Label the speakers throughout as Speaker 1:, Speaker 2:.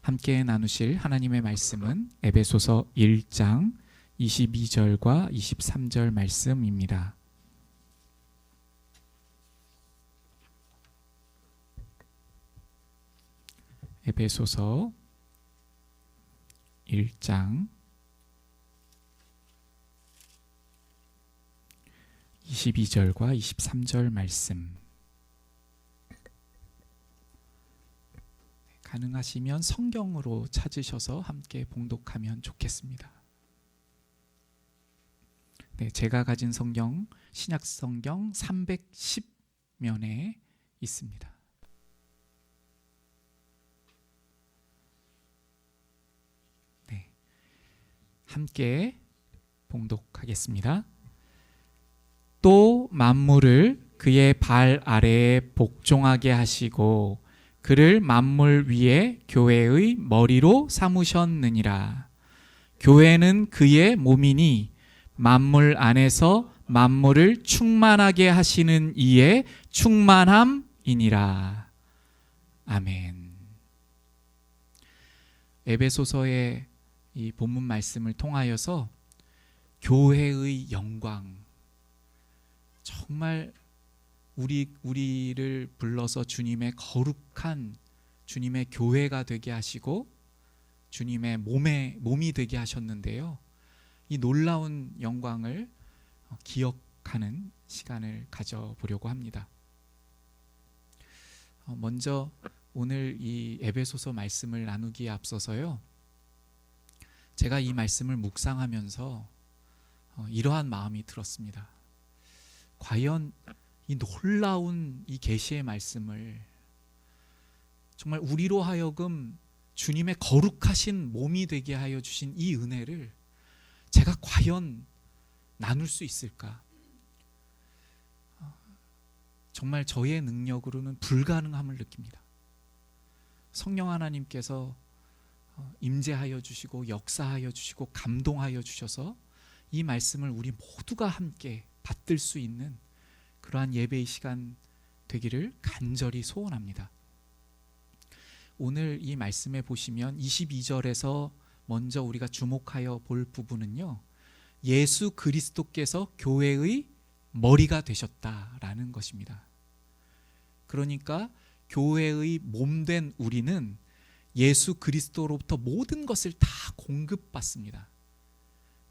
Speaker 1: 함께 나누실 하나님의 말씀은 에베소서 1장 22절과 23절 말씀입니다. 에베소서 1장 22절과 23절 말씀. 가능하시면 성경으로 찾으셔서 함께 봉독하면 좋겠습니다. 네, 제가 가진 성경 신약 성경 310면에 있습니다. 네, 함께 봉독하겠습니다. 또 만물을 그의 발 아래에 복종하게 하시고 그를 만물 위에 교회의 머리로 삼으셨느니라. 교회는 그의 몸이니 만물 안에서 만물을 충만하게 하시는 이의 충만함이니라. 아멘. 에베소서의 이 본문 말씀을 통하여서 교회의 영광, 정말 우리를 불러서 주님의 거룩한 주님의 교회가 되게 하시고 주님의 몸이 되게 하셨는데요. 이 놀라운 영광을 기억하는 시간을 가져보려고 합니다. 먼저 오늘 이 에베소서 말씀을 나누기에 앞서서요, 제가 이 말씀을 묵상하면서 이러한 마음이 들었습니다. 과연 이 놀라운 이 계시의 말씀을 정말 우리로 하여금 주님의 거룩하신 몸이 되게 하여 주신 이 은혜를 제가 과연 나눌 수 있을까? 정말 저의 능력으로는 불가능함을 느낍니다. 성령 하나님께서 임재하여 주시고 역사하여 주시고 감동하여 주셔서 이 말씀을 우리 모두가 함께 받들 수 있는 그러한 예배의 시간 되기를 간절히 소원합니다. 오늘 이 말씀에 보시면 22절에서 먼저 우리가 주목하여 볼 부분은요, 예수 그리스도께서 교회의 머리가 되셨다라는 것입니다. 그러니까 교회의 몸된 우리는 예수 그리스도로부터 모든 것을 다 공급받습니다.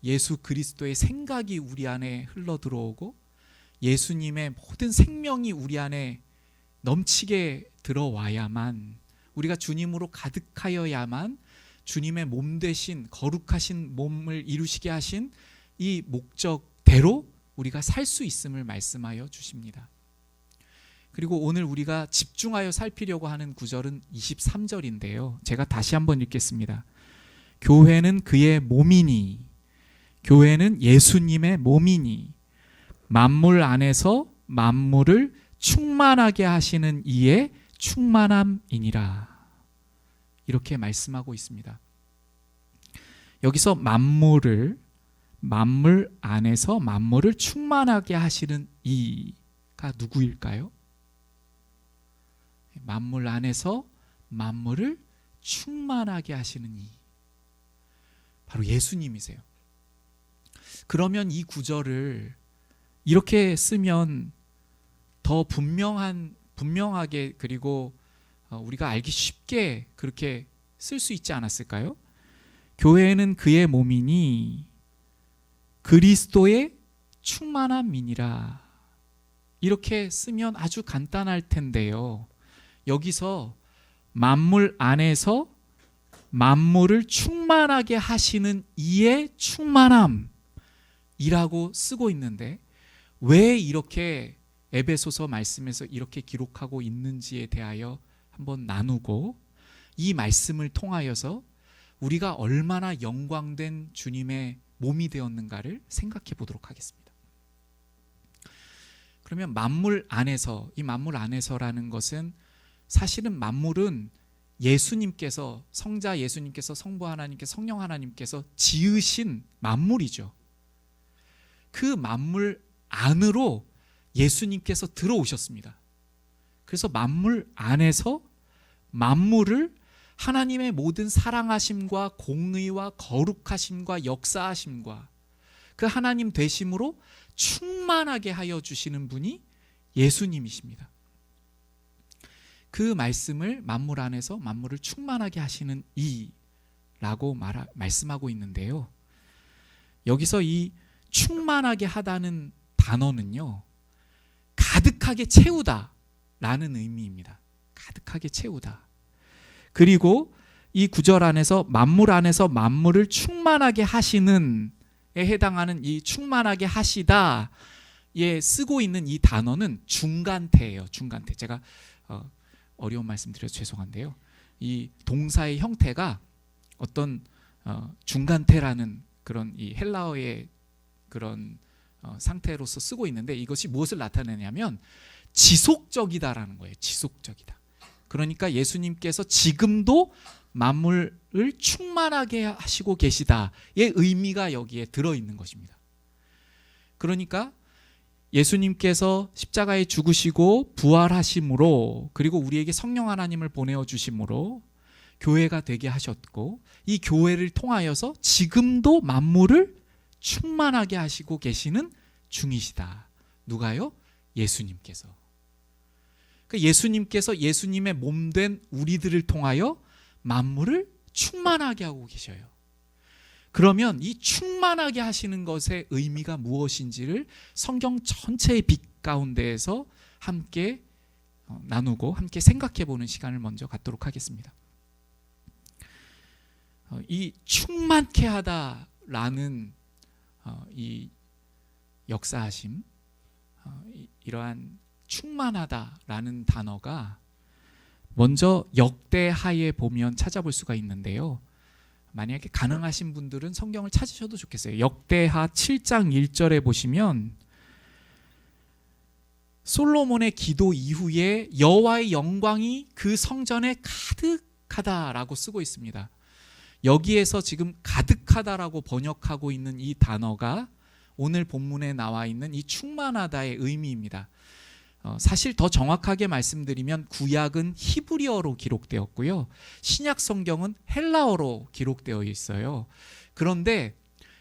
Speaker 1: 예수 그리스도의 생각이 우리 안에 흘러 들어오고 예수님의 모든 생명이 우리 안에 넘치게 들어와야만, 우리가 주님으로 가득하여야만 주님의 몸 되신 거룩하신 몸을 이루시게 하신 이 목적대로 우리가 살 수 있음을 말씀하여 주십니다. 그리고 오늘 우리가 집중하여 살피려고 하는 구절은 23절인데요. 제가 다시 한번 읽겠습니다. 교회는 그의 몸이니, 교회는 예수님의 몸이니 만물 안에서 만물을 충만하게 하시는 이의 충만함이니라. 이렇게 말씀하고 있습니다. 여기서 만물 안에서 만물을 충만하게 하시는 이가 누구일까요? 만물 안에서 만물을 충만하게 하시는 이, 바로 예수님이세요. 그러면 이 구절을 이렇게 쓰면 더 분명하게, 그리고 우리가 알기 쉽게 그렇게 쓸 수 있지 않았을까요? 교회는 그의 몸이니 그리스도의 충만함이니라. 이렇게 쓰면 아주 간단할 텐데요. 여기서 만물 안에서 만물을 충만하게 하시는 이의 충만함이라고 쓰고 있는데, 왜 이렇게 에베소서 말씀에서 이렇게 기록하고 있는지에 대하여 한번 나누고, 이 말씀을 통하여서 우리가 얼마나 영광된 주님의 몸이 되었는가를 생각해 보도록 하겠습니다. 그러면 만물 안에서, 이 만물 안에서라는 것은 사실은 만물은 예수님께서, 성자 예수님께서, 성부 하나님께서, 성령 하나님께서 지으신 만물이죠. 그 만물 안으로 예수님께서 들어오셨습니다. 그래서 만물 안에서 만물을 하나님의 모든 사랑하심과 공의와 거룩하심과 역사하심과 그 하나님 되심으로 충만하게 하여 주시는 분이 예수님이십니다. 그 말씀을 만물 안에서 만물을 충만하게 하시는 이라고 말씀하고 있는데요. 여기서 이 충만하게 하다는 단어는요, 가득하게 채우다 라는 의미입니다. 가득하게 채우다. 그리고 이 구절 안에서 만물을 충만하게 하시는 에 해당하는 이 충만하게 하시다에 쓰고 있는 이 단어는 중간태예요. 중간태. 제가 어려운 말씀 드려서 죄송한데요. 이 동사의 형태가 어떤 중간태라는 그런 이 헬라어의 그런 상태로서 쓰고 있는데, 이것이 무엇을 나타내냐면 지속적이다라는 거예요. 지속적이다. 그러니까 예수님께서 지금도 만물을 충만하게 하시고 계시다의 의미가 여기에 들어있는 것입니다. 그러니까 예수님께서 십자가에 죽으시고 부활하심으로, 그리고 우리에게 성령 하나님을 보내어 주심으로 교회가 되게 하셨고, 이 교회를 통하여서 지금도 만물을 충만하게 하시고 계시는 중이시다. 누가요? 예수님께서. 예수님께서 예수님의 몸된 우리들을 통하여 만물을 충만하게 하고 계셔요. 그러면 이 충만하게 하시는 것의 의미가 무엇인지를 성경 전체의 빛 가운데에서 함께 나누고 함께 생각해 보는 시간을 먼저 갖도록 하겠습니다. 이 충만케 하다라는 이 역사하심, 이러한 충만하다라는 단어가 먼저 역대하에 보면 찾아볼 수가 있는데요. 만약에 가능하신 분들은 성경을 찾으셔도 좋겠어요. 역대하 7장 1절에 보시면 솔로몬의 기도 이후에 여호와의 영광이 그 성전에 가득하다라고 쓰고 있습니다. 여기에서 지금 가득하다라고 번역하고 있는 이 단어가 오늘 본문에 나와 있는 이 충만하다의 의미입니다. 사실 더 정확하게 말씀드리면 구약은 히브리어로 기록되었고요, 신약 성경은 헬라어로 기록되어 있어요. 그런데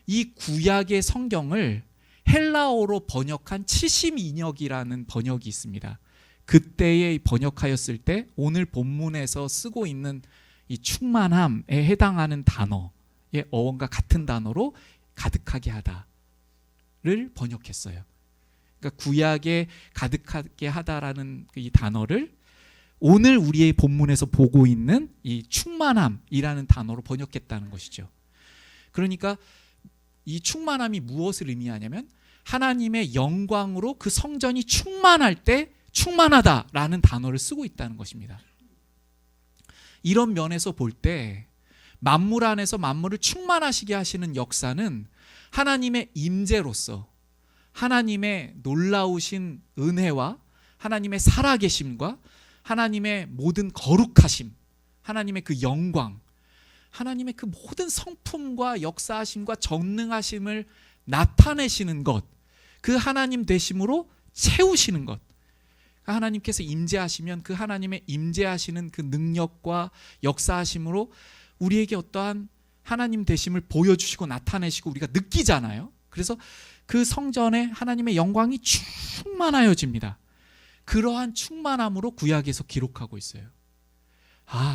Speaker 1: 이 구약의 성경을 헬라어로 번역한 72역이라는 번역이 있습니다. 그때에 번역하였을 때 오늘 본문에서 쓰고 있는 이 충만함에 해당하는 단어의 어원과 같은 단어로 가득하게 하다를 번역했어요. 그러니까 구약에 가득하게 하다라는 이 단어를 오늘 우리의 본문에서 보고 있는 이 충만함이라는 단어로 번역했다는 것이죠. 그러니까 이 충만함이 무엇을 의미하냐면 하나님의 영광으로 그 성전이 충만할 때 충만하다라는 단어를 쓰고 있다는 것입니다. 이런 면에서 볼 때 만물 안에서 만물을 충만하시게 하시는 역사는 하나님의 임재로서 하나님의 놀라우신 은혜와 하나님의 살아계심과 하나님의 모든 거룩하심, 하나님의 그 영광, 하나님의 그 모든 성품과 역사하심과 전능하심을 나타내시는 것, 그 하나님 되심으로 채우시는 것. 하나님께서 임재하시면 그 하나님의 임재하시는 그 능력과 역사하심으로 우리에게 어떠한 하나님 되심을 보여주시고 나타내시고 우리가 느끼잖아요. 그래서 그 성전에 하나님의 영광이 충만하여집니다. 그러한 충만함으로 구약에서 기록하고 있어요.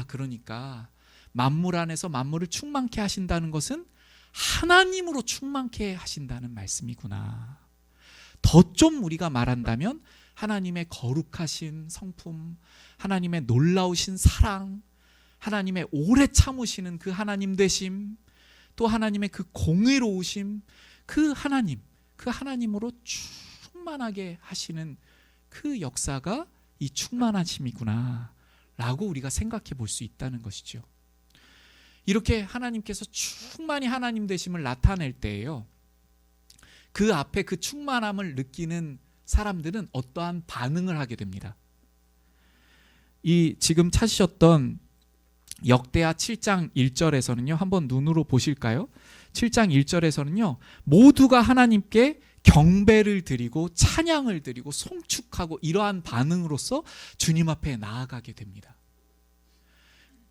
Speaker 1: 그러니까 만물 안에서 만물을 충만케 하신다는 것은 하나님으로 충만케 하신다는 말씀이구나. 더 좀 우리가 말한다면 하나님의 거룩하신 성품, 하나님의 놀라우신 사랑, 하나님의 오래 참으시는 그 하나님 되심, 또 하나님의 그 공의로우심, 그 하나님으로 충만하게 하시는 그 역사가 이 충만하심이구나 라고 우리가 생각해 볼 수 있다는 것이죠. 이렇게 하나님께서 충만히 하나님 되심을 나타낼 때에요, 그 앞에 그 충만함을 느끼는 사람들은 어떠한 반응을 하게 됩니다. 이 지금 찾으셨던 역대하 7장 1절에서는요, 한번 눈으로 보실까요? 7장 1절에서는요, 모두가 하나님께 경배를 드리고 찬양을 드리고 송축하고 이러한 반응으로서 주님 앞에 나아가게 됩니다.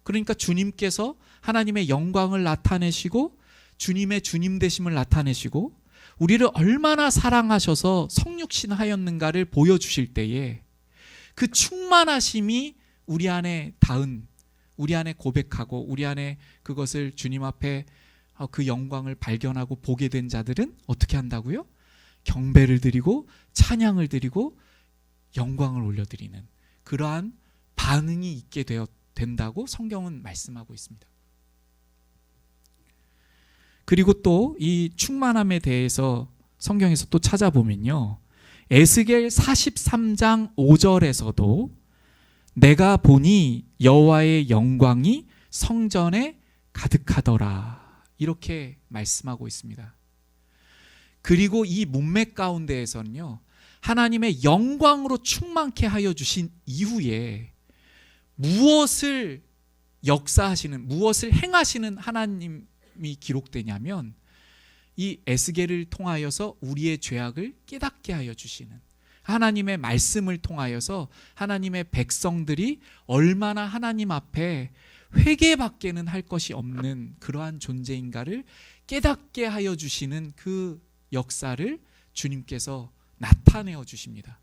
Speaker 1: 그러니까 주님께서 하나님의 영광을 나타내시고 주님의 주님 되심을 나타내시고 우리를 얼마나 사랑하셔서 성육신하였는가를 보여주실 때에 그 충만하심이 우리 안에 닿은, 우리 안에 고백하고 우리 안에 그것을 주님 앞에 그 영광을 발견하고 보게 된 자들은 어떻게 한다고요? 경배를 드리고 찬양을 드리고 영광을 올려드리는 그러한 반응이 있게 된다고 성경은 말씀하고 있습니다. 그리고 또 이 충만함에 대해서 성경에서 또 찾아보면요, 에스겔 43장 5절에서도 내가 보니 여호와의 영광이 성전에 가득하더라 이렇게 말씀하고 있습니다. 그리고 이 문맥 가운데에서는요, 하나님의 영광으로 충만케 하여 주신 이후에 무엇을 역사하시는, 무엇을 행하시는 하나님이 기록되냐면 이 에스겔을 통하여서 우리의 죄악을 깨닫게 하여 주시는, 하나님의 말씀을 통하여서 하나님의 백성들이 얼마나 하나님 앞에 회개밖에는 할 것이 없는 그러한 존재인가를 깨닫게 하여 주시는 그 역사를 주님께서 나타내어 주십니다.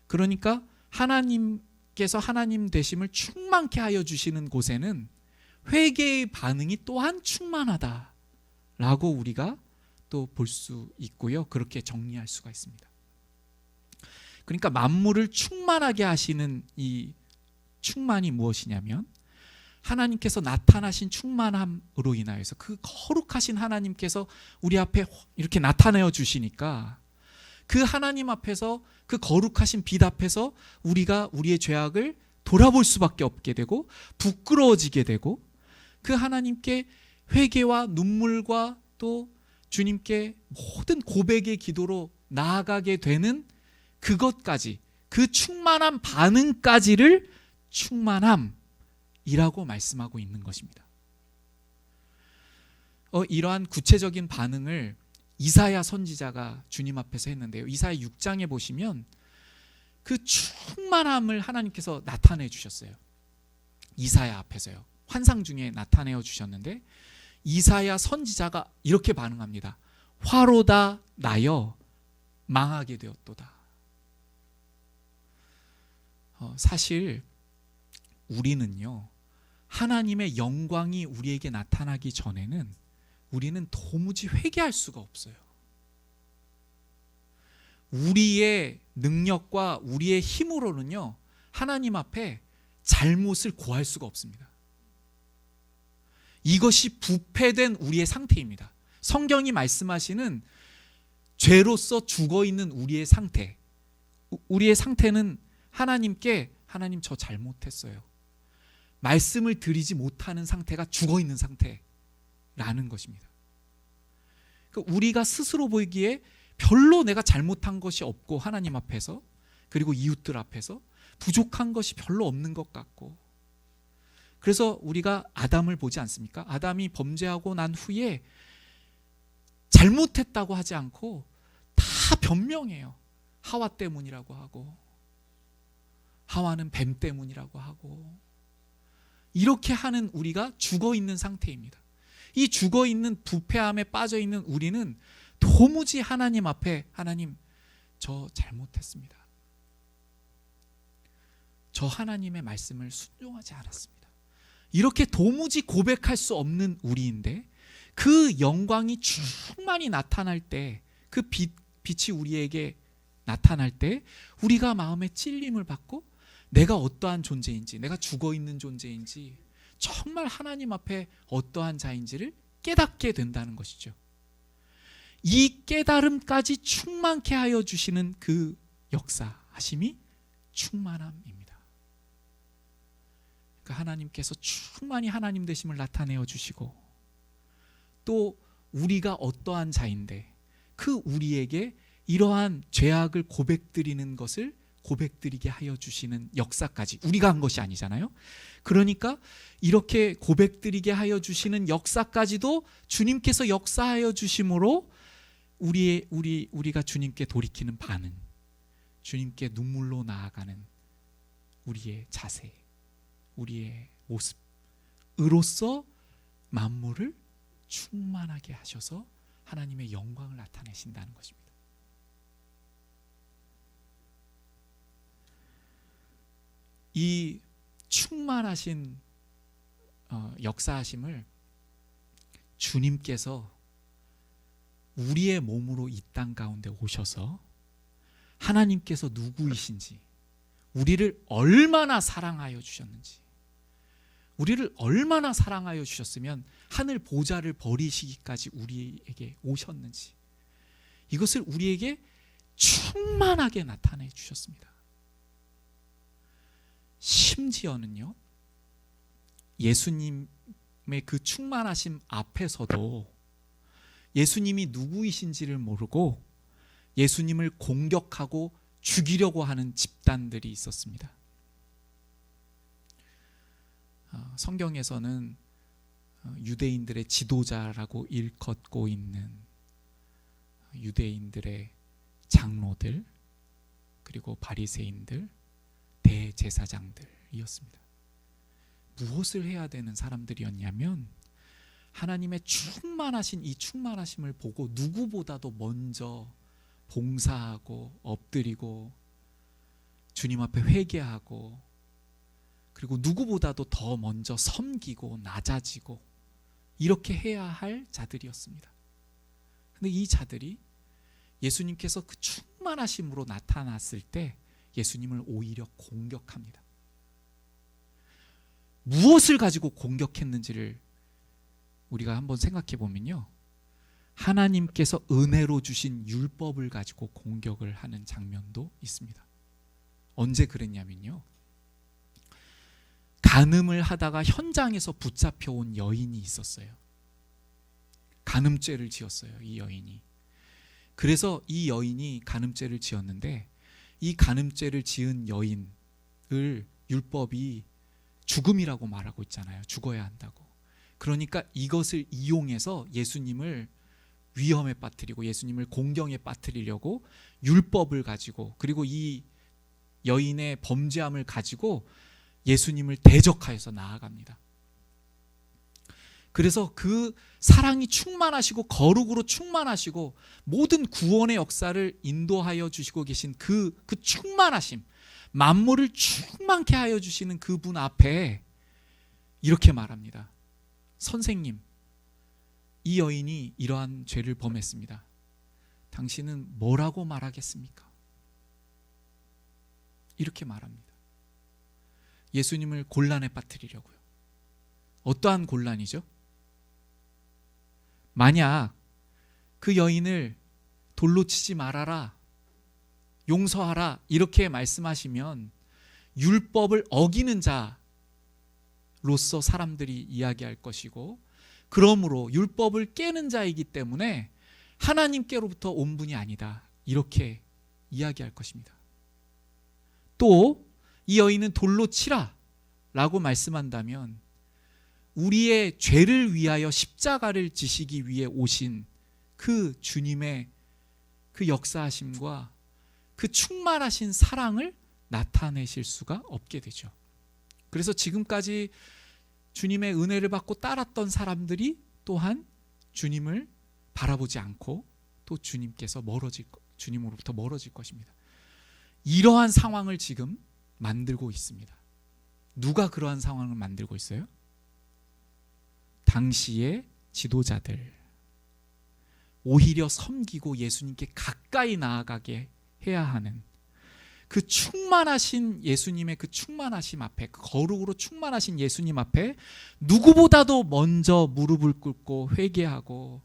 Speaker 1: 그러니까 하나님께서 하나님 되심을 충만케 하여 주시는 곳에는 회개의 반응이 또한 충만하다라고 우리가 또 볼 수 있고요. 그렇게 정리할 수가 있습니다. 그러니까 만물을 충만하게 하시는 이 충만이 무엇이냐면 하나님께서 나타나신 충만함으로 인하여서 그 거룩하신 하나님께서 우리 앞에 이렇게 나타내어 주시니까 그 하나님 앞에서, 그 거룩하신 빛 앞에서 우리가 우리의 죄악을 돌아볼 수밖에 없게 되고 부끄러워지게 되고 그 하나님께 회개와 눈물과 또 주님께 모든 고백의 기도로 나아가게 되는 그것까지, 그 충만한 반응까지를 충만함이라고 말씀하고 있는 것입니다. 이러한 구체적인 반응을 이사야 선지자가 주님 앞에서 했는데요. 이사야 6장에 보시면 그 충만함을 하나님께서 나타내 주셨어요. 이사야 앞에서요. 환상 중에 나타내어 주셨는데 이사야 선지자가 이렇게 반응합니다. 화로다 나여 망하게 되었도다. 사실 우리는요, 하나님의 영광이 우리에게 나타나기 전에는 우리는 도무지 회개할 수가 없어요. 우리의 능력과 우리의 힘으로는요, 하나님 앞에 잘못을 고할 수가 없습니다. 이것이 부패된 우리의 상태입니다. 성경이 말씀하시는 죄로서 죽어있는 우리의 상태, 우리의 상태는 하나님께 하나님 저 잘못했어요, 말씀을 드리지 못하는 상태가 죽어있는 상태라는 것입니다. 우리가 스스로 보이기에 별로 내가 잘못한 것이 없고 하나님 앞에서, 그리고 이웃들 앞에서 부족한 것이 별로 없는 것 같고, 그래서 우리가 아담을 보지 않습니까? 아담이 범죄하고 난 후에 잘못했다고 하지 않고 다 변명해요. 하와 때문이라고 하고, 하와는 뱀 때문이라고 하고, 이렇게 하는 우리가 죽어있는 상태입니다. 이 죽어있는 부패함에 빠져있는 우리는 도무지 하나님 앞에 하나님 저 잘못했습니다, 저 하나님의 말씀을 순종하지 않았습니다, 이렇게 도무지 고백할 수 없는 우리인데 그 영광이 충만히 나타날 때, 그 빛이 우리에게 나타날 때 우리가 마음에 찔림을 받고 내가 어떠한 존재인지, 내가 죽어있는 존재인지, 정말 하나님 앞에 어떠한 자인지를 깨닫게 된다는 것이죠. 이 깨달음까지 충만케 하여 주시는 그 역사하심이 충만함입니다. 그러니까 하나님께서 충만히 하나님 되심을 나타내어 주시고, 또 우리가 어떠한 자인데 그 우리에게 이러한 죄악을 고백드리는 것을 고백드리게 하여 주시는 역사까지, 우리가 한 것이 아니잖아요. 그러니까 이렇게 고백드리게 하여 주시는 역사까지도 주님께서 역사하여 주심으로 우리가 주님께 돌이키는 반응, 주님께 눈물로 나아가는 우리의 자세, 우리의 모습, 의로써 만물을 충만하게 하셔서 하나님의 영광을 나타내신다는 것입니다. 이 충만하신 역사하심을 주님께서 우리의 몸으로 이 땅 가운데 오셔서 하나님께서 누구이신지, 우리를 얼마나 사랑하여 주셨는지, 우리를 얼마나 사랑하여 주셨으면 하늘 보좌를 버리시기까지 우리에게 오셨는지, 이것을 우리에게 충만하게 나타내 주셨습니다. 심지어는요, 예수님의 그 충만하심 앞에서도 예수님이 누구이신지를 모르고 예수님을 공격하고 죽이려고 하는 집단들이 있었습니다. 성경에서는 유대인들의 지도자라고 일컫고 있는 유대인들의 장로들, 그리고 바리새인들, 대제사장들이었습니다. 무엇을 해야 되는 사람들이었냐면 하나님의 충만하신 이 충만하심을 보고 누구보다도 먼저 봉사하고 엎드리고 주님 앞에 회개하고, 그리고 누구보다도 더 먼저 섬기고 낮아지고 이렇게 해야 할 자들이었습니다. 근데 이 자들이 예수님께서 그 충만하심으로 나타났을 때 예수님을 오히려 공격합니다. 무엇을 가지고 공격했는지를 우리가 한번 생각해 보면요, 하나님께서 은혜로 주신 율법을 가지고 공격을 하는 장면도 있습니다. 언제 그랬냐면요, 간음을 하다가 현장에서 붙잡혀온 여인이 있었어요. 간음죄를 지었어요, 이 여인이. 그래서 이 여인이 간음죄를 지었는데, 이 간음죄를 지은 여인을 율법이 죽음이라고 말하고 있잖아요. 죽어야 한다고. 그러니까 이것을 이용해서 예수님을 위험에 빠뜨리고 예수님을 공경에 빠뜨리려고 율법을 가지고, 그리고 이 여인의 범죄함을 가지고 예수님을 대적하여서 나아갑니다. 그래서 그 사랑이 충만하시고 거룩으로 충만하시고 모든 구원의 역사를 인도하여 주시고 계신 그 충만하심, 만물을 충만케 하여 주시는 그분 앞에 이렇게 말합니다. 선생님, 이 여인이 이러한 죄를 범했습니다. 당신은 뭐라고 말하겠습니까? 이렇게 말합니다. 예수님을 곤란에 빠뜨리려고요. 어떠한 곤란이죠? 만약 그 여인을 돌로 치지 말아라, 용서하라 이렇게 말씀하시면 율법을 어기는 자로서 사람들이 이야기할 것이고, 그러므로 율법을 깨는 자이기 때문에 하나님께로부터 온 분이 아니다 이렇게 이야기할 것입니다. 또 이 여인은 돌로 치라 라고 말씀한다면 우리의 죄를 위하여 십자가를 지시기 위해 오신 그 주님의 그 역사하심과 그 충만하신 사랑을 나타내실 수가 없게 되죠. 그래서 지금까지 주님의 은혜를 받고 따랐던 사람들이 또한 주님을 바라보지 않고 또 주님으로부터 멀어질 것입니다. 이러한 상황을 지금 만들고 있습니다. 누가 그러한 상황을 만들고 있어요? 당시의 지도자들. 오히려 섬기고 예수님께 가까이 나아가게 해야 하는 그 충만하신 예수님의 그 충만하심 앞에, 그 거룩으로 충만하신 예수님 앞에 누구보다도 먼저 무릎을 꿇고 회개하고,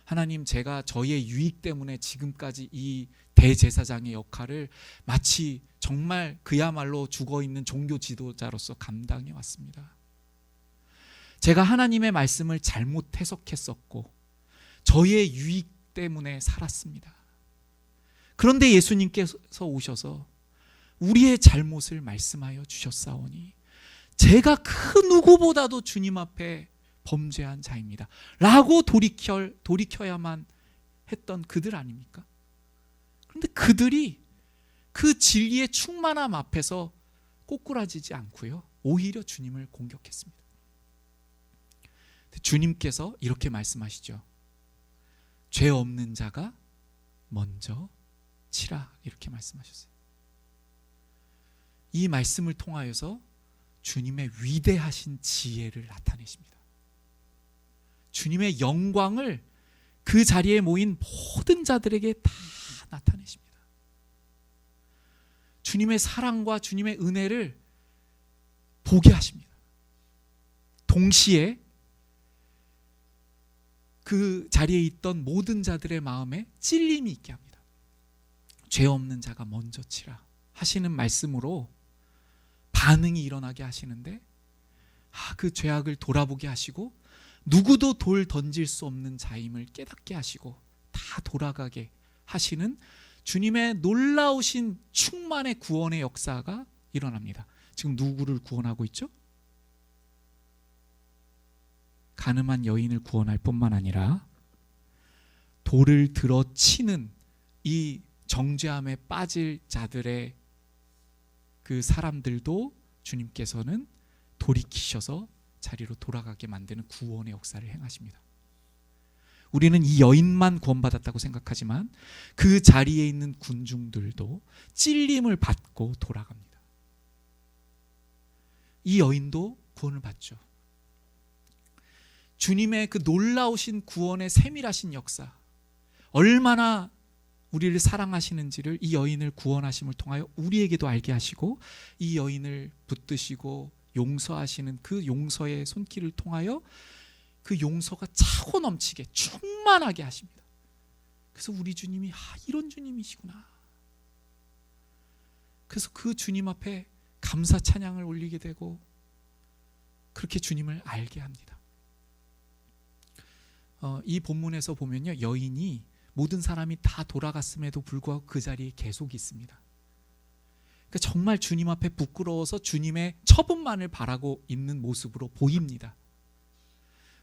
Speaker 1: 하나님, 제가 저의 유익 때문에 지금까지 이 대제사장의 역할을 마치 정말 그야말로 죽어있는 종교 지도자로서 감당해 왔습니다. 제가 하나님의 말씀을 잘못 해석했었고 저의 유익 때문에 살았습니다. 그런데 예수님께서 오셔서 우리의 잘못을 말씀하여 주셨사오니 제가 그 누구보다도 주님 앞에 범죄한 자입니다 라고 돌이켜야만 했던 그들 아닙니까? 그런데 그들이 그 진리의 충만함 앞에서 꼬꾸라지지 않고요, 오히려 주님을 공격했습니다. 주님께서 이렇게 말씀하시죠. 죄 없는 자가 먼저 치라, 이렇게 말씀하셨어요. 이 말씀을 통하여서 주님의 위대하신 지혜를 나타내십니다. 주님의 영광을 그 자리에 모인 모든 자들에게 다 나타내십니다. 주님의 사랑과 주님의 은혜를 보게 하십니다. 동시에 그 자리에 있던 모든 자들의 마음에 찔림이 있게 합니다. 죄 없는 자가 먼저 치라 하시는 말씀으로 반응이 일어나게 하시는데, 그 죄악을 돌아보게 하시고 누구도 돌 던질 수 없는 자임을 깨닫게 하시고 다 돌아가게 하시는 주님의 놀라우신 충만의 구원의 역사가 일어납니다. 지금 누구를 구원하고 있죠? 가늠한 여인을 구원할 뿐만 아니라 돌을 들어 치는 이 정죄함에 빠질 자들의 그 사람들도 주님께서는 돌이키셔서 자리로 돌아가게 만드는 구원의 역사를 행하십니다. 우리는 이 여인만 구원받았다고 생각하지만 그 자리에 있는 군중들도 찔림을 받고 돌아갑니다. 이 여인도 구원을 받죠. 주님의 그 놀라우신 구원의 세밀하신 역사, 얼마나 우리를 사랑하시는지를 이 여인을 구원하심을 통하여 우리에게도 알게 하시고, 이 여인을 붙드시고 용서하시는 그 용서의 손길을 통하여 그 용서가 차고 넘치게 충만하게 하십니다. 그래서 우리 주님이 이런 주님이시구나. 그래서 그 주님 앞에 감사 찬양을 올리게 되고 그렇게 주님을 알게 합니다. 이 본문에서 보면요, 여인이 모든 사람이 다 돌아갔음에도 불구하고 그 자리에 계속 있습니다. 그러니까 정말 주님 앞에 부끄러워서 주님의 처분만을 바라고 있는 모습으로 보입니다.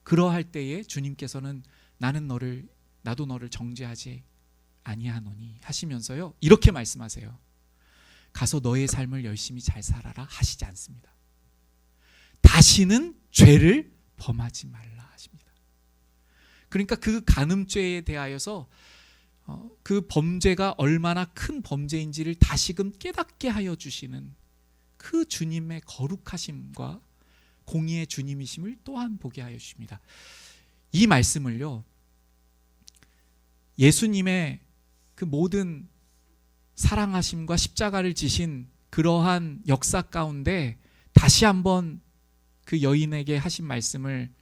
Speaker 1: 그러할 때에 주님께서는 나도 너를 정죄하지 아니하노니 하시면서요, 이렇게 말씀하세요. 가서 너의 삶을 열심히 잘 살아라 하시지 않습니다. 다시는 죄를 범하지 말라 하십니다. 그러니까 그 간음죄에 대하여서 그 범죄가 얼마나 큰 범죄인지를 다시금 깨닫게 하여 주시는 그 주님의 거룩하심과 공의의 주님이심을 또한 보게 하여 주십니다. 이 말씀을요, 예수님의 그 모든 사랑하심과 십자가를 지신 그러한 역사 가운데 다시 한번 그 여인에게 하신 말씀을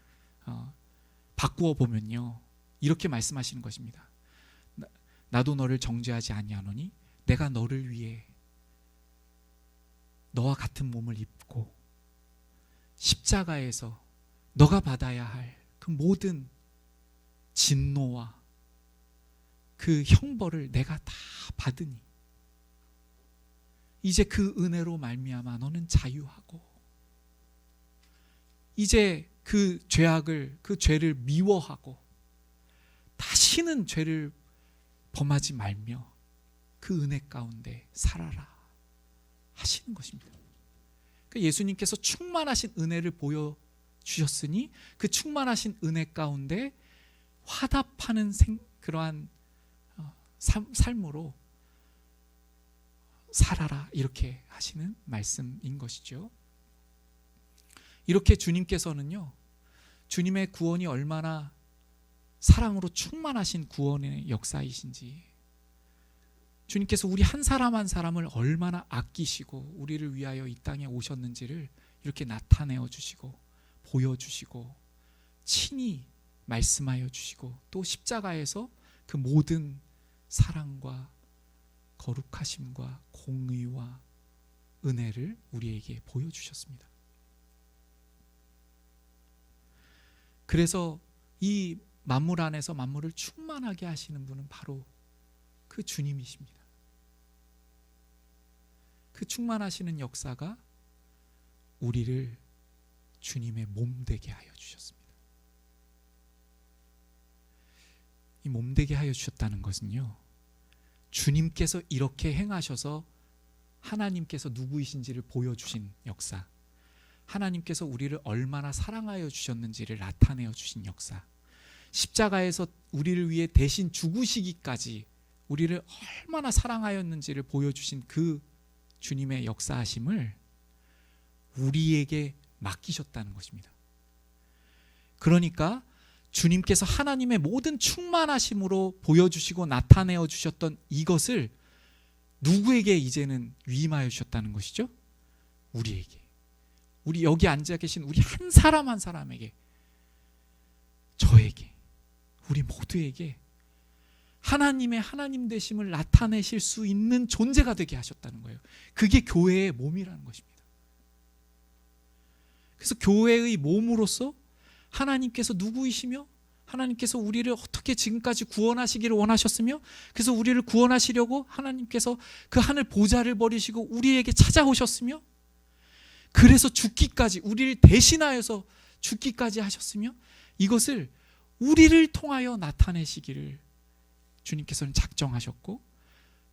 Speaker 1: 바꾸어 보면요, 이렇게 말씀하시는 것입니다. 나도 너를 정죄하지 아니하노니 내가 너를 위해 너와 같은 몸을 입고 십자가에서 너가 받아야 할 그 모든 진노와 그 형벌을 내가 다 받으니 이제 그 은혜로 말미암아 너는 자유하고 이제 그 죄를 미워하고 다시는 죄를 범하지 말며 그 은혜 가운데 살아라 하시는 것입니다. 그러니까 예수님께서 충만하신 은혜를 보여주셨으니 그 충만하신 은혜 가운데 화답하는 그러한 삶으로 살아라, 이렇게 하시는 말씀인 것이죠. 이렇게 주님께서는요, 주님의 구원이 얼마나 사랑으로 충만하신 구원의 역사이신지, 주님께서 우리 한 사람 한 사람을 얼마나 아끼시고 우리를 위하여 이 땅에 오셨는지를 이렇게 나타내어 주시고 보여주시고 친히 말씀하여 주시고 또 십자가에서 그 모든 사랑과 거룩하심과 공의와 은혜를 우리에게 보여주셨습니다. 그래서 이 만물 안에서 만물을 충만하게 하시는 분은 바로 그 주님이십니다. 그 충만하시는 역사가 우리를 주님의 몸되게 하여 주셨습니다. 이 몸되게 하여 주셨다는 것은요, 주님께서 이렇게 행하셔서 하나님께서 누구이신지를 보여주신 역사, 하나님께서 우리를 얼마나 사랑하여 주셨는지를 나타내어 주신 역사, 십자가에서 우리를 위해 대신 죽으시기까지 우리를 얼마나 사랑하였는지를 보여주신 그 주님의 역사하심을 우리에게 맡기셨다는 것입니다. 그러니까 주님께서 하나님의 모든 충만하심으로 보여주시고 나타내어 주셨던 이것을 누구에게 이제는 위임하여 주셨다는 것이죠? 우리에게. 우리 여기 앉아 계신 우리 한 사람 한 사람에게, 저에게, 우리 모두에게 하나님의 하나님 되심을 나타내실 수 있는 존재가 되게 하셨다는 거예요. 그게 교회의 몸이라는 것입니다. 그래서 교회의 몸으로서 하나님께서 누구이시며 하나님께서 우리를 어떻게 지금까지 구원하시기를 원하셨으며, 그래서 우리를 구원하시려고 하나님께서 그 하늘 보좌를 버리시고 우리에게 찾아오셨으며, 그래서 죽기까지, 우리를 대신하여서 죽기까지 하셨으며, 이것을 우리를 통하여 나타내시기를 주님께서는 작정하셨고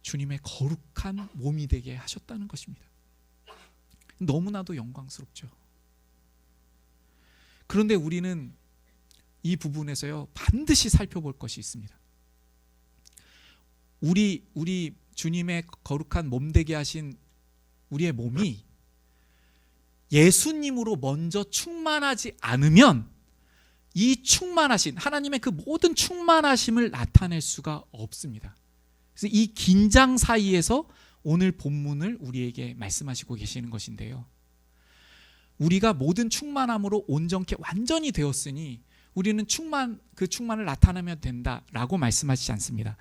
Speaker 1: 주님의 거룩한 몸이 되게 하셨다는 것입니다. 너무나도 영광스럽죠. 그런데 우리는 이 부분에서요, 반드시 살펴볼 것이 있습니다. 우리 주님의 거룩한 몸 되게 하신 우리의 몸이 예수님으로 먼저 충만하지 않으면 이 충만하신 하나님의 그 모든 충만하심을 나타낼 수가 없습니다. 그래서 이 긴장 사이에서 오늘 본문을 우리에게 말씀하시고 계시는 것인데요, 우리가 모든 충만함으로 온전케 완전히 되었으니 우리는 그 충만을 나타내면 된다라고 말씀하시지 않습니다.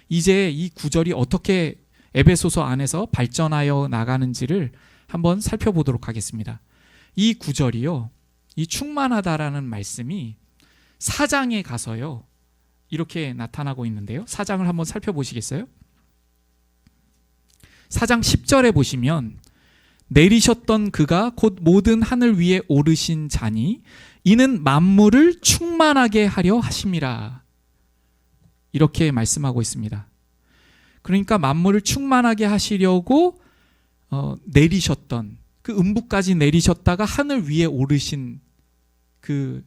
Speaker 1: 이제 이 구절이 어떻게 에베소서 안에서 발전하여 나가는지를 한번 살펴보도록 하겠습니다. 이 구절이요, 이 충만하다라는 말씀이 4장에 가서요 이렇게 나타나고 있는데요, 4장을 한번 살펴보시겠어요? 4장 10절에 보시면 내리셨던 그가 곧 모든 하늘 위에 오르신 자니 이는 만물을 충만하게 하려 하심이라, 이렇게 말씀하고 있습니다. 그러니까 만물을 충만하게 하시려고 내리셨던 그 음부까지 내리셨다가 하늘 위에 오르신 그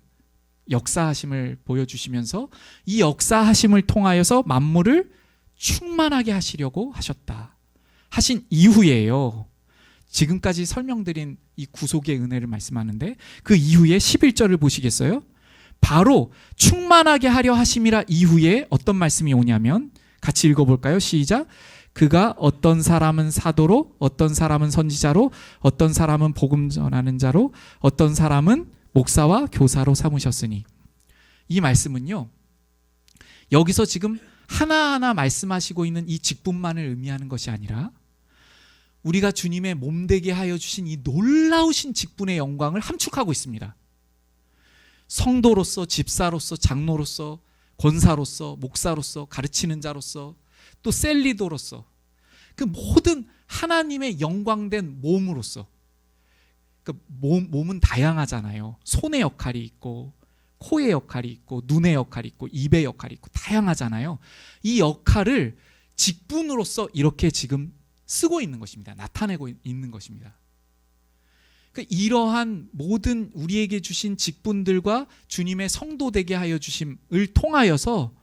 Speaker 1: 역사하심을 보여주시면서 이 역사하심을 통하여서 만물을 충만하게 하시려고 하셨다 하신 이후에요, 지금까지 설명드린 이 구속의 은혜를 말씀하는데 그 이후에 11절을 보시겠어요? 바로 충만하게 하려 하심이라 이후에 어떤 말씀이 오냐면, 같이 읽어볼까요? 시작. 그가 어떤 사람은 사도로, 어떤 사람은 선지자로, 어떤 사람은 복음 전하는 자로, 어떤 사람은 목사와 교사로 삼으셨으니. 이 말씀은요, 여기서 지금 하나하나 말씀하시고 있는 이 직분만을 의미하는 것이 아니라 우리가 주님의 몸되게 하여 주신 이 놀라우신 직분의 영광을 함축하고 있습니다. 성도로서, 집사로서, 장로로서, 권사로서, 목사로서, 가르치는 자로서, 또 셀리도로서, 그 모든 하나님의 영광된 몸으로서, 그 몸은 다양하잖아요. 손의 역할이 있고, 코의 역할이 있고, 눈의 역할이 있고, 입의 역할이 있고, 다양하잖아요. 이 역할을 직분으로서 이렇게 지금 쓰고 있는 것입니다. 나타내고 있는 것입니다. 그러니까 이러한 모든 우리에게 주신 직분들과 주님의 성도 되게 하여 주심을 통하여서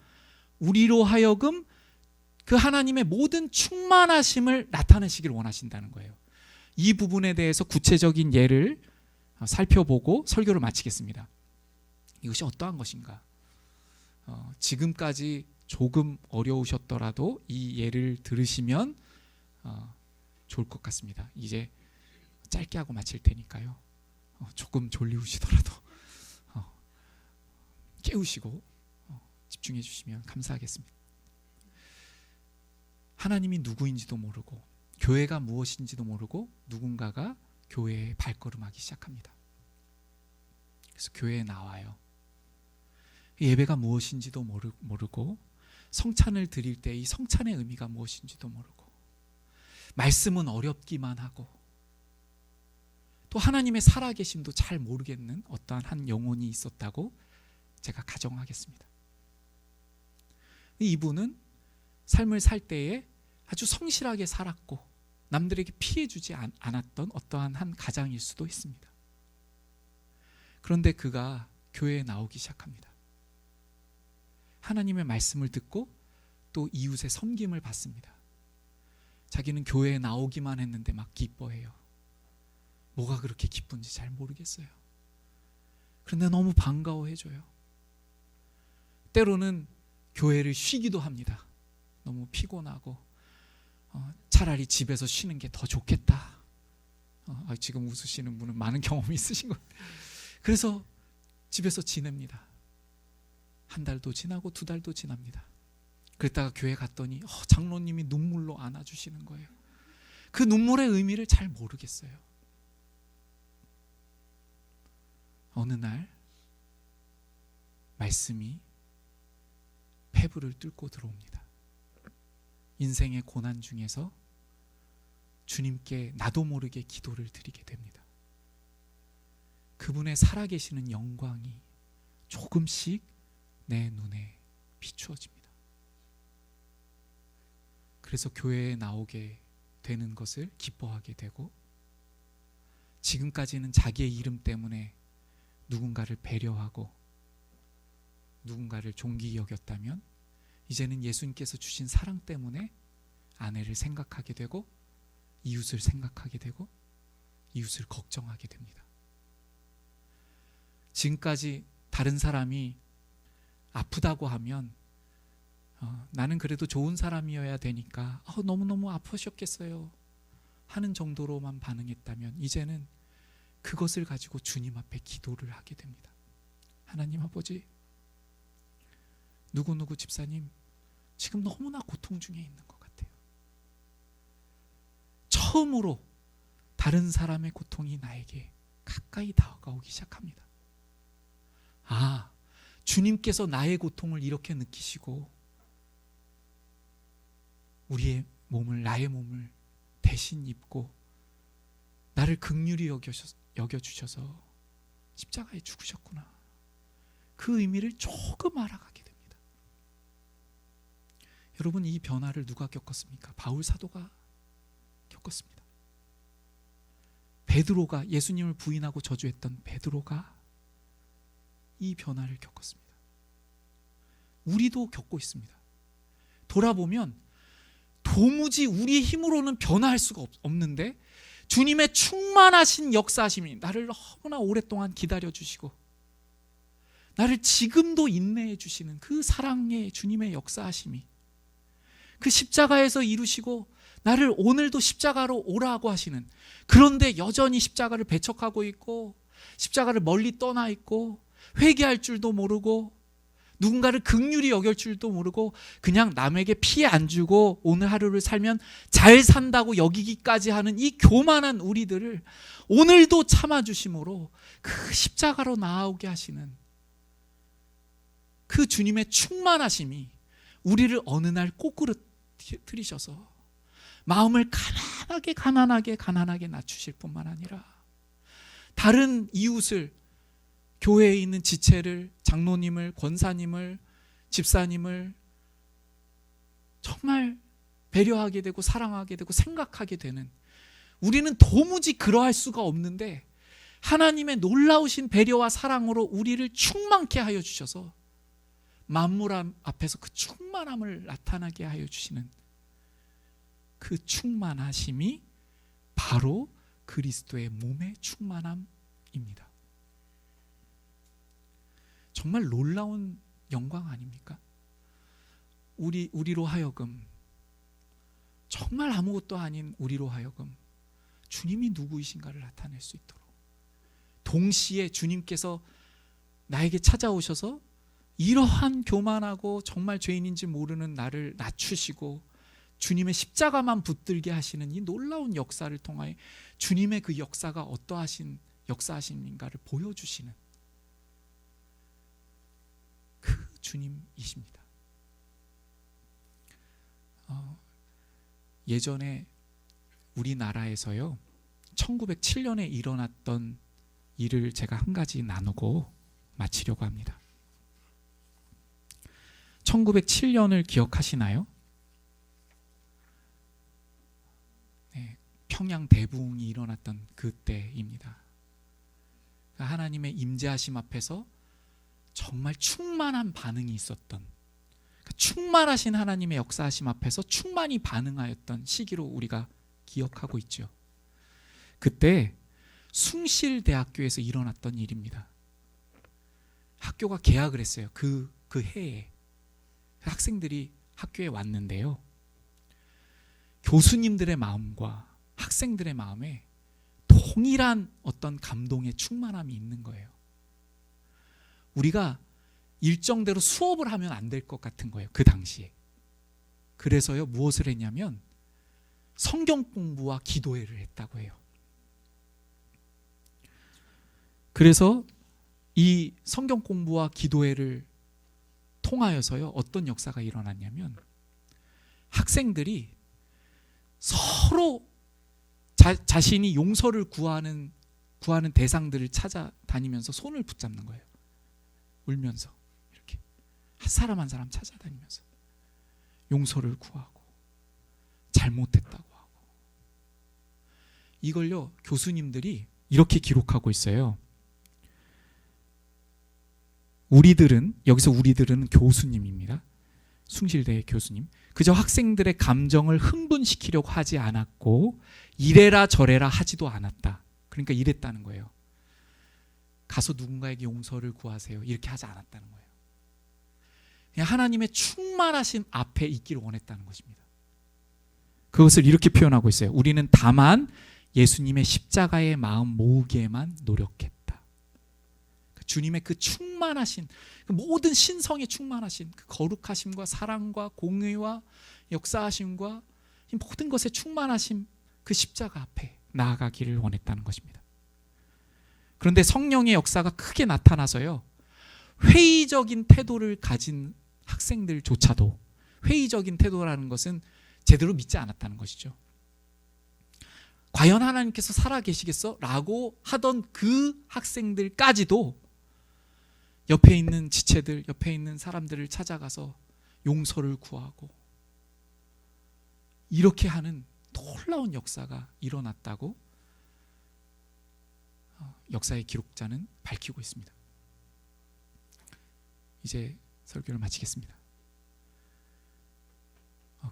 Speaker 1: 우리로 하여금 그 하나님의 모든 충만하심을 나타내시길 원하신다는 거예요. 이 부분에 대해서 구체적인 예를 살펴보고 설교를 마치겠습니다. 이것이 어떠한 것인가? 지금까지 조금 어려우셨더라도 이 예를 들으시면 좋을 것 같습니다. 이제 짧게 하고 마칠 테니까요, 조금 졸리우시더라도 깨우시고 집중해 주시면 감사하겠습니다. 하나님이 누구인지도 모르고 교회가 무엇인지도 모르고 누군가가 교회에 발걸음하기 시작합니다. 그래서 교회에 나와요. 예배가 무엇인지도 모르고 성찬을 드릴 때 이 성찬의 의미가 무엇인지도 모르고 말씀은 어렵기만 하고 또 하나님의 살아계심도 잘 모르겠는 어떠한 한 영혼이 있었다고 제가 가정하겠습니다. 이분은 삶을 살 때에 아주 성실하게 살았고 남들에게 피해 주지 않았던 어떠한 한 가장일 수도 있습니다. 그런데 그가 교회에 나오기 시작합니다. 하나님의 말씀을 듣고 또 이웃의 섬김을 받습니다. 자기는 교회에 나오기만 했는데 막 기뻐해요. 뭐가 그렇게 기쁜지 잘 모르겠어요. 그런데 너무 반가워해줘요. 때로는 교회를 쉬기도 합니다. 너무 피곤하고 차라리 집에서 쉬는 게 더 좋겠다. 지금 웃으시는 분은 많은 경험이 있으신 것 같아요. 그래서 집에서 지냅니다. 한 달도 지나고 두 달도 지납니다. 그랬다가 교회 갔더니 장로님이 눈물로 안아주시는 거예요. 그 눈물의 의미를 잘 모르겠어요. 어느 날 말씀이 폐부를 뚫고 들어옵니다. 인생의 고난 중에서 주님께 나도 모르게 기도를 드리게 됩니다. 그분의 살아계시는 영광이 조금씩 내 눈에 비추어집니다. 그래서 교회에 나오게 되는 것을 기뻐하게 되고, 지금까지는 자기의 이름 때문에 누군가를 배려하고 누군가를 존귀히 여겼다면 이제는 예수님께서 주신 사랑 때문에 아내를 생각하게 되고 이웃을 생각하게 되고 이웃을 걱정하게 됩니다. 지금까지 다른 사람이 아프다고 하면 나는 그래도 좋은 사람이어야 되니까 너무너무 아프셨겠어요 하는 정도로만 반응했다면 이제는 그것을 가지고 주님 앞에 기도를 하게 됩니다. 하나님 아버지, 누구누구 집사님 지금 너무나 고통 중에 있는 것 같아요. 처음으로 다른 사람의 고통이 나에게 가까이 다가오기 시작합니다. 주님께서 나의 고통을 이렇게 느끼시고 나의 몸을 대신 입고 나를 긍휼히 여겨주셔서 십자가에 죽으셨구나. 그 의미를 조금 알아가게 됩니다. 여러분, 이 변화를 누가 겪었습니까? 바울 사도가 겪었습니다. 베드로가, 예수님을 부인하고 저주했던 베드로가 이 변화를 겪었습니다. 우리도 겪고 있습니다. 돌아보면 도무지 우리의 힘으로는 변화할 수가 없는데 주님의 충만하신 역사하심이 나를 너무나 오랫동안 기다려주시고 나를 지금도 인내해 주시는 그 사랑의 주님의 역사하심이, 그 십자가에서 이루시고 나를 오늘도 십자가로 오라고 하시는, 그런데 여전히 십자가를 배척하고 있고 십자가를 멀리 떠나 있고 회개할 줄도 모르고 누군가를 긍휼히 여길 줄도 모르고 그냥 남에게 피해 안 주고 오늘 하루를 살면 잘 산다고 여기기까지 하는 이 교만한 우리들을 오늘도 참아주심으로 그 십자가로 나아오게 하시는 그 주님의 충만하심이 우리를 어느 날 꼬꾸라뜨리셔서 마음을 가난하게 낮추실 뿐만 아니라 다른 이웃을, 교회에 있는 지체를, 장로님을, 권사님을, 집사님을 정말 배려하게 되고 사랑하게 되고 생각하게 되는, 우리는 도무지 그러할 수가 없는데 하나님의 놀라우신 배려와 사랑으로 우리를 충만케 하여 주셔서 만물 앞에서 그 충만함을 나타나게 하여 주시는 그 충만하심이 바로 그리스도의 몸의 충만함입니다. 정말 놀라운 영광 아닙니까? 우리로 하여금, 정말 아무것도 아닌 우리로 하여금 주님이 누구이신가를 나타낼 수 있도록, 동시에 주님께서 나에게 찾아오셔서 이러한 교만하고 정말 죄인인지 모르는 나를 낮추시고 주님의 십자가만 붙들게 하시는 이 놀라운 역사를 통하여 주님의 그 역사가 어떠하신 역사하심인가를 보여주시는 그 주님이십니다. 예전에 우리나라에서요 1907년에 일어났던 일을 제가 한 가지 나누고 마치려고 합니다. 1907년을 기억하시나요? 네, 평양 대붕이 일어났던 그때입니다. 하나님의 임재하심 앞에서 정말 충만한 반응이 있었던, 충만하신 하나님의 역사하심 앞에서 충만히 반응하였던 시기로 우리가 기억하고 있죠. 그때 숭실대학교에서 일어났던 일입니다. 학교가 개학을 했어요. 그 해에 학생들이 학교에 왔는데요, 교수님들의 마음과 학생들의 마음에 동일한 어떤 감동의 충만함이 있는 거예요. 우리가 일정대로 수업을 하면 안 될 것 같은 거예요, 그 당시에. 그래서요, 무엇을 했냐면 성경 공부와 기도회를 했다고 해요. 그래서 이 성경 공부와 기도회를 통하여서요, 어떤 역사가 일어났냐면 학생들이 서로 자신이 용서를 구하는 대상들을 찾아다니면서 손을 붙잡는 거예요. 울면서 이렇게 한 사람 한 사람 찾아다니면서 용서를 구하고 잘못했다고 하고. 이걸요, 교수님들이 이렇게 기록하고 있어요. 여기서 우리들은 교수님입니다. 숭실대의 교수님. 그저 학생들의 감정을 흥분시키려고 하지 않았고 이래라 저래라 하지도 않았다. 그러니까 이랬다는 거예요. 가서 누군가에게 용서를 구하세요, 이렇게 하지 않았다는 거예요. 그냥 하나님의 충만하신 앞에 있기를 원했다는 것입니다. 그것을 이렇게 표현하고 있어요. 우리는 다만 예수님의 십자가의 마음 모으기에만 노력했다. 주님의 그 충만하신, 그 모든 신성에 충만하신 그 거룩하심과 사랑과 공의와 역사하심과 이 모든 것에 충만하심, 그 십자가 앞에 나아가기를 원했다는 것입니다. 그런데 성령의 역사가 크게 나타나서요, 회의적인 태도를 가진 학생들조차도, 회의적인 태도라는 것은 제대로 믿지 않았다는 것이죠. 과연 하나님께서 살아계시겠어? 라고 하던 그 학생들까지도 옆에 있는 지체들, 옆에 있는 사람들을 찾아가서 용서를 구하고 이렇게 하는 놀라운 역사가 일어났다고 역사의 기록자는 밝히고 있습니다. 이제 설교를 마치겠습니다.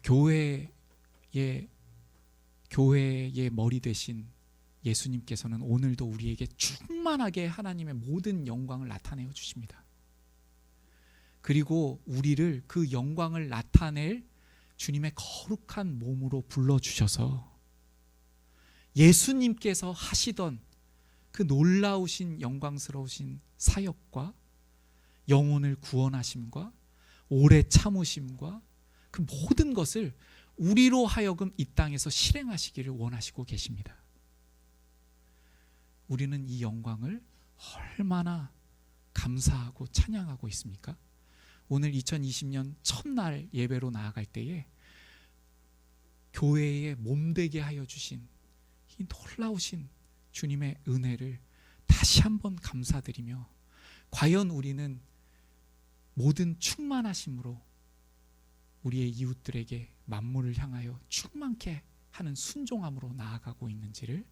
Speaker 1: 교회의 머리 되신 예수님께서는 오늘도 우리에게 충만하게 하나님의 모든 영광을 나타내어 주십니다. 그리고 우리를 그 영광을 나타낼 주님의 거룩한 몸으로 불러주셔서 예수님께서 하시던 그 놀라우신 영광스러우신 사역과 영혼을 구원하심과 오래 참으심과 그 모든 것을 우리로 하여금 이 땅에서 실행하시기를 원하시고 계십니다. 우리는 이 영광을 얼마나 감사하고 찬양하고 있습니까? 오늘 2020년 첫날 예배로 나아갈 때에 교회에 몸되게 하여 주신 이 놀라우신 주님의 은혜를 다시 한번 감사드리며, 과연 우리는 모든 충만하심으로 우리의 이웃들에게 만물을 향하여 충만케 하는 순종함으로 나아가고 있는지를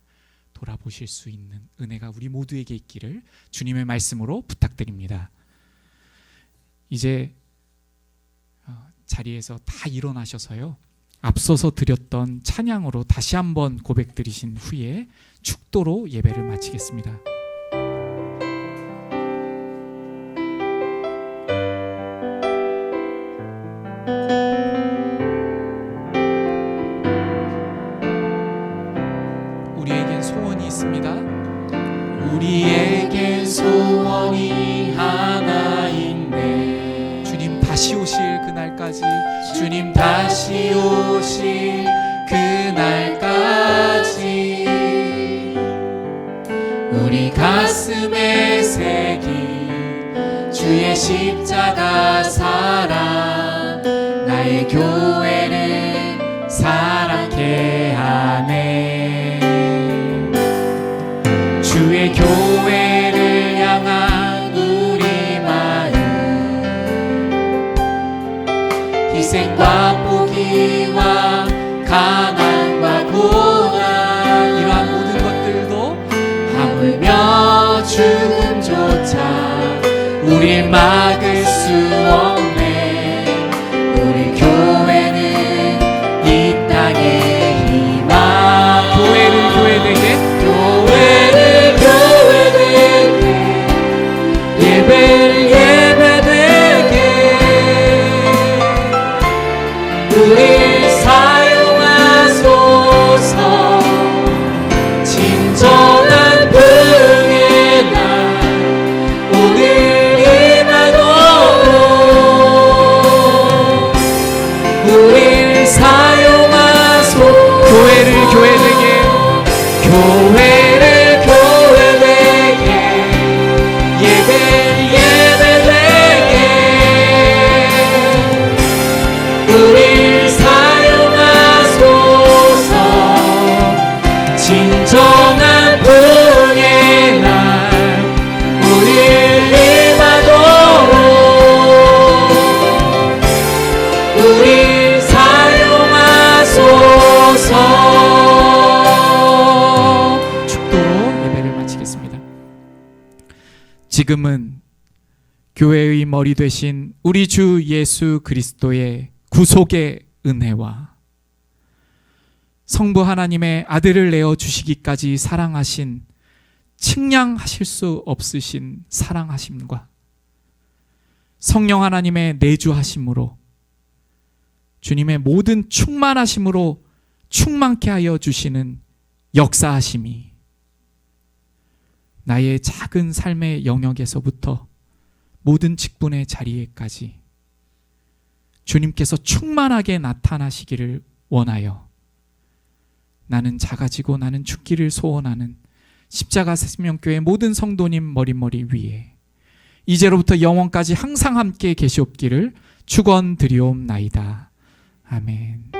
Speaker 1: 돌아보실 수 있는 은혜가 우리 모두에게 있기를 주님의 말씀으로 부탁드립니다. 이제 자리에서 다 일어나셔서요, 앞서서 드렸던 찬양으로 다시 한번 고백 드리신 후에 축도로 예배를 마치겠습니다. 우리에겐 소원이 있습니다.
Speaker 2: 우리에겐 소원이 하나 있네.
Speaker 1: 주님 다시 오실 그날까지,
Speaker 2: 주님 다시 오실 그날까지 우리 가슴에 새긴 주의 십자가 사랑, 나의 교회를 사랑케 하네. 주의 교회를 향한 우리 마음, 희생과 포기와 가난과 고난,
Speaker 1: 이러한 모든 것들도
Speaker 2: 하물며 주 우리 막을 수 없네. 우리 교회는 이 땅의 희망.
Speaker 1: 교회를 교회되게,
Speaker 2: 교회를 교회되게, 예배를 예배되게, 우리 사용하소서. 진정한 부흥의 날 오늘 임하도록 우리 사용하소서.
Speaker 1: 교회를 교회되게,
Speaker 2: 교회를 교회되게, 예배를 예배되게, 우리 사용하소서. 진정한 부흥의 날 우리 임하도록 우리 사용하소서.
Speaker 1: 축도로 예배를 마치겠습니다. 지금은 교회의 머리 되신 우리 주 예수 그리스도의 구속의 은혜와 성부 하나님의 아들을 내어 주시기까지 사랑하신, 측량하실 수 없으신 사랑하심과 성령 하나님의 내주하심으로 주님의 모든 충만하심으로 충만케 하여 주시는 역사하심이 나의 작은 삶의 영역에서부터 모든 직분의 자리에까지 주님께서 충만하게 나타나시기를 원하여 나는 작아지고 나는 죽기를 소원하는 십자가 생명교회 모든 성도님 머리머리 위에 이제로부터 영원까지 항상 함께 계시옵기를 축원드리옵나이다. 아멘.